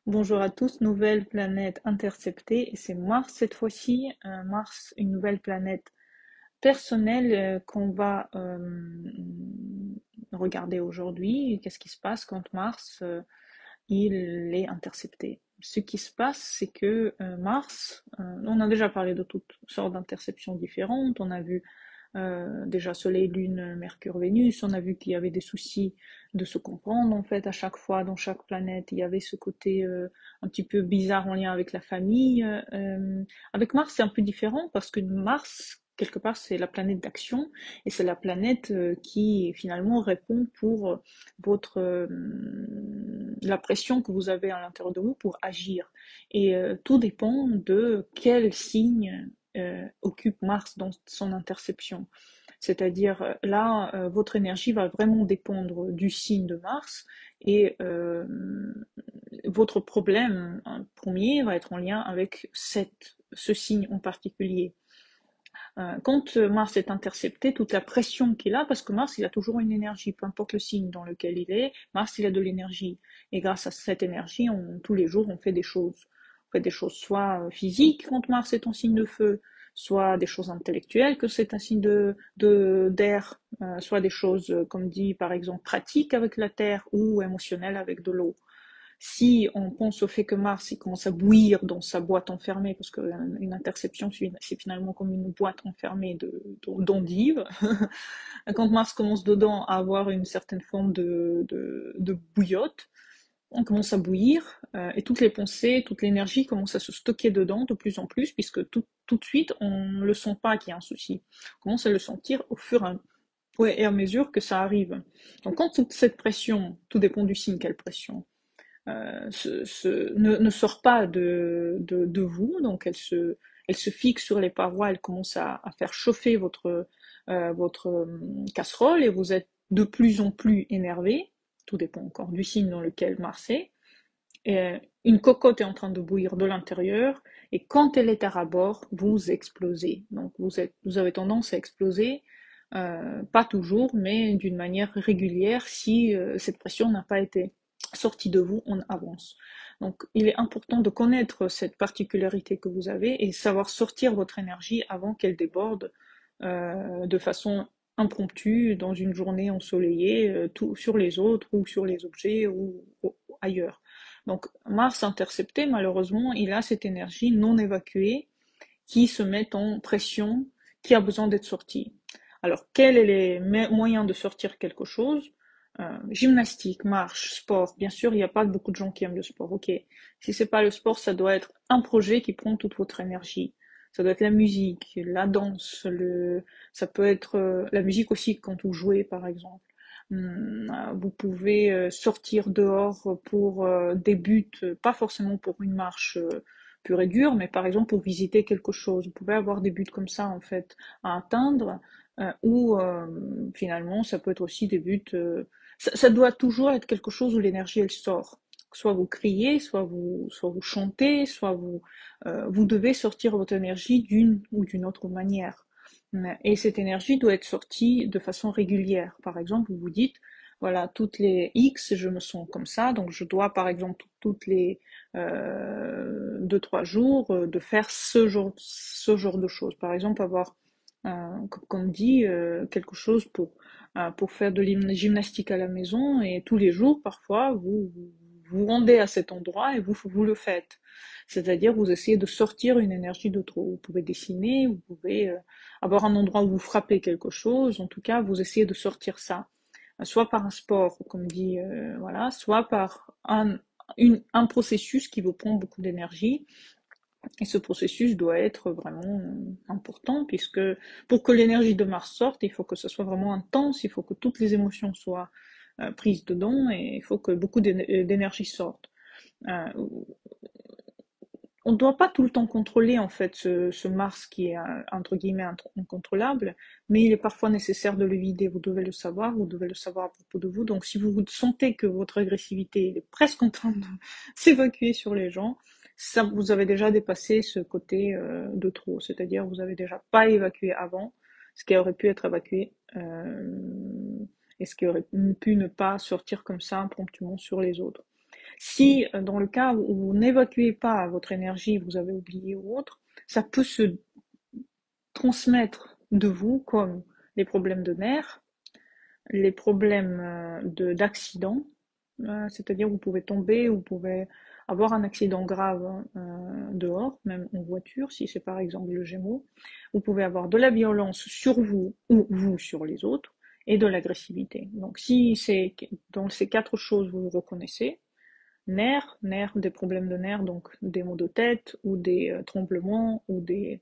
Bonjour à tous, nouvelle planète interceptée et c'est Mars cette fois-ci. Mars, une nouvelle planète personnelle qu'on va regarder aujourd'hui. Qu'est-ce qui se passe quand Mars il est intercepté? Ce qui se passe, c'est que Mars, on a déjà parlé de toutes sortes d'interceptions différentes. On a vu déjà Soleil, Lune, Mercure, Vénus. On a vu qu'il y avait des soucis de se comprendre en fait à chaque fois dans chaque planète. Il y avait ce côté un petit peu bizarre en lien avec la famille. Avec Mars, c'est un peu différent parce que Mars, quelque part, c'est la planète d'action et c'est la planète qui finalement répond pour votre la pression que vous avez à l'intérieur de vous pour agir. Et tout dépend de quel signe occupe Mars dans son interception. C'est-à-dire là, votre énergie va vraiment dépendre du signe de Mars et votre problème premier va être en lien avec ce signe en particulier. Quand Mars est intercepté, toute la pression qu'il a, parce que Mars, il a toujours une énergie, peu importe le signe dans lequel il est, Mars, il a de l'énergie. Et grâce à cette énergie, tous les jours, on fait des choses. On fait des choses soit physiques, quand Mars est en signe de feu, soit des choses intellectuelles, que c'est un signe d'air, soit des choses, comme dit par exemple, pratiques avec la Terre ou émotionnelles avec de l'eau. Si on pense au fait que Mars il commence à bouillir dans sa boîte enfermée, parce qu'une interception c'est finalement comme une boîte enfermée d'endives, quand Mars commence dedans à avoir une certaine forme de bouillotte, on commence à bouillir et toutes les pensées, toute l'énergie commence à se stocker dedans de plus en plus, puisque tout de suite on ne le sent pas qu'il y a un souci. On commence à le sentir au fur et à mesure que ça arrive. Donc quand toute cette pression, tout dépend du signe quelle pression, ne sort pas de vous, donc elle se fixe sur les parois, elle commence à faire chauffer votre casserole et vous êtes de plus en plus énervé, tout dépend encore du signe dans lequel Mars est, et une cocotte est en train de bouillir de l'intérieur et quand elle est à rabord, vous explosez. Donc vous avez tendance à exploser, pas toujours, mais d'une manière régulière si cette pression n'a pas été sortie de vous en avance. Donc il est important de connaître cette particularité que vous avez et savoir sortir votre énergie avant qu'elle déborde de façon impromptue dans une journée ensoleillée, tout, sur les autres ou sur les objets ou ailleurs. Donc Mars intercepté, malheureusement, il a cette énergie non évacuée qui se met en pression, qui a besoin d'être sortie. Alors, quels sont les moyens de sortir quelque chose? Gymnastique, marche, sport. Bien sûr, il n'y a pas beaucoup de gens qui aiment le sport. Ok. Si c'est pas le sport, ça doit être un projet qui prend toute votre énergie. Ça doit être la musique, la danse, ça peut être la musique aussi quand vous jouez, par exemple. Vous pouvez sortir dehors pour des buts, pas forcément pour une marche pure et dure, mais par exemple pour visiter quelque chose. Vous pouvez avoir des buts comme ça en fait à atteindre, ou finalement ça peut être aussi des buts. Ça doit toujours être quelque chose où l'énergie elle sort. Soit vous criez, soit vous chantez, vous devez sortir votre énergie d'une ou d'une autre manière. Et cette énergie doit être sortie de façon régulière. Par exemple, vous vous dites, voilà, toutes les X, je me sens comme ça, donc je dois, par exemple, toutes les 2, 3 jours, de faire ce genre de choses. Par exemple, avoir, comme dit, quelque chose pour faire de la gymnastique à la maison et tous les jours, parfois, vous rendez à cet endroit et vous le faites. C'est-à-dire, vous essayez de sortir une énergie de trop. Vous pouvez dessiner, vous pouvez avoir un endroit où vous frappez quelque chose. En tout cas, vous essayez de sortir ça. Soit par un sport, comme dit, voilà, soit par un processus qui vous prend beaucoup d'énergie. Et ce processus doit être vraiment important, puisque pour que l'énergie de Mars sorte, il faut que ce soit vraiment intense, il faut que toutes les émotions soient prises dedans, et il faut que beaucoup d'énergie sorte. Euh, on ne doit pas tout le temps contrôler en fait ce Mars qui est entre guillemets incontrôlable, mais il est parfois nécessaire de le vider. Vous devez le savoir, vous devez le savoir à propos de vous. Donc si vous sentez que votre agressivité est presque en train de s'évacuer sur les gens, ça vous avez déjà dépassé ce côté de trop, c'est-à-dire vous avez déjà pas évacué avant ce qui aurait pu être évacué et ce qui aurait pu ne pas sortir comme ça promptement sur les autres. Si dans le cas où vous n'évacuez pas votre énergie, vous avez oublié ou autre, ça peut se transmettre de vous comme les problèmes de nerfs, les problèmes d'accident, c'est-à-dire vous pouvez tomber, vous pouvez avoir un accident grave dehors, même en voiture, si c'est par exemple le Gémeaux. Vous pouvez avoir de la violence sur vous ou vous sur les autres et de l'agressivité. Donc si c'est dans ces quatre choses vous vous reconnaissez, nerfs, des problèmes de nerfs, donc des maux de tête ou des tremblements ou des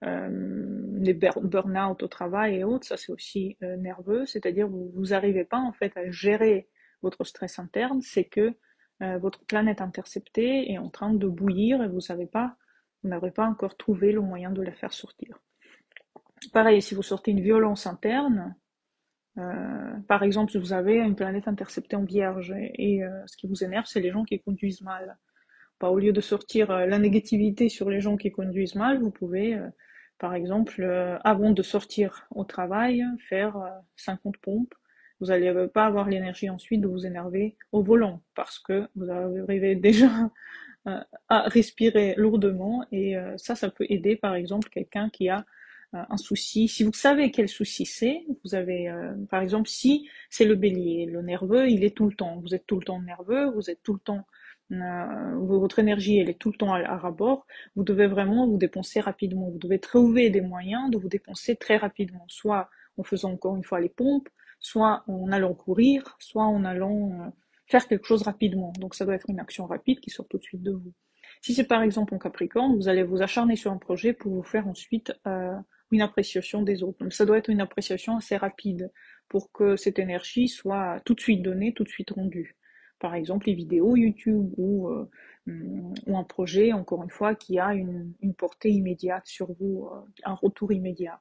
burn-out au travail et autres, ça c'est aussi nerveux, c'est-à-dire vous n'arrivez pas en fait à gérer votre stress interne, c'est que votre planète interceptée est en train de bouillir et vous n'avez pas encore trouvé le moyen de la faire sortir. Pareil, si vous sortez une violence interne, par exemple, si vous avez une planète interceptée en vierge et ce qui vous énerve, c'est les gens qui conduisent mal. Bah, au lieu de sortir la négativité sur les gens qui conduisent mal, vous pouvez, par exemple, avant de sortir au travail, faire 50 pompes. Vous n'allez pas avoir l'énergie ensuite de vous énerver au volant parce que vous arrivez déjà à respirer lourdement et ça peut aider, par exemple, quelqu'un qui a un souci. Si vous savez quel souci c'est, vous avez, par exemple, si c'est le bélier, le nerveux, il est tout le temps. Vous êtes tout le temps nerveux, vous êtes tout le temps votre énergie elle est tout le temps à rabord, vous devez vraiment vous dépenser rapidement. Vous devez trouver des moyens de vous dépenser très rapidement, soit en faisant encore une fois les pompes, soit en allant courir, soit en allant faire quelque chose rapidement. Donc ça doit être une action rapide qui sort tout de suite de vous. Si c'est par exemple en Capricorne, vous allez vous acharner sur un projet pour vous faire ensuite une appréciation des autres. Donc ça doit être une appréciation assez rapide pour que cette énergie soit tout de suite donnée, tout de suite rendue. Par exemple, les vidéos YouTube ou un projet, encore une fois, qui a une portée immédiate sur vous, un retour immédiat.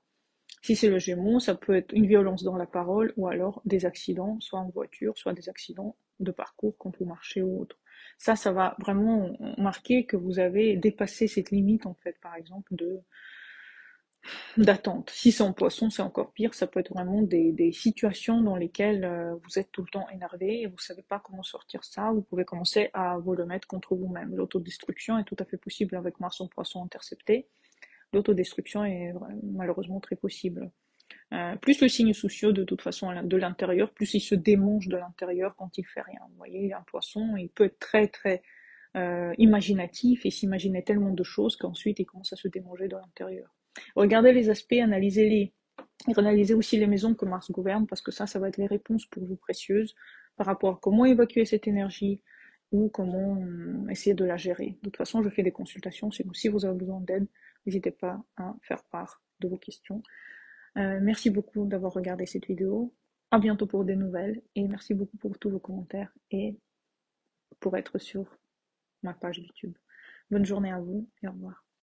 Si c'est le Gémeaux, ça peut être une violence dans la parole ou alors des accidents, soit en voiture, soit des accidents de parcours quand vous marchez ou autre. Ça va vraiment marquer que vous avez dépassé cette limite, en fait, par exemple, d'attente. Si c'est en poisson, c'est encore pire. Ça peut être vraiment des situations dans lesquelles vous êtes tout le temps énervé et vous savez pas comment sortir ça. Vous pouvez commencer à vous le mettre contre vous-même. L'autodestruction est tout à fait possible avec Mars en poisson intercepté. L'autodestruction est malheureusement très possible. Plus le signe soucieux de toute façon de l'intérieur, plus il se démange de l'intérieur quand il fait rien. Vous voyez, un poisson, il peut être très très imaginatif et s'imaginer tellement de choses qu'ensuite il commence à se démanger de l'intérieur. Regardez les aspects, analysez-les. Et analysez aussi les maisons que Mars gouverne, parce que ça va être les réponses pour vous précieuses par rapport à comment évacuer cette énergie ou comment essayer de la gérer. De toute façon, je fais des consultations. Si vous avez besoin d'aide, n'hésitez pas à faire part de vos questions. Merci beaucoup d'avoir regardé cette vidéo. À bientôt pour des nouvelles et merci beaucoup pour tous vos commentaires et pour être sur ma page YouTube. Bonne journée à vous et au revoir.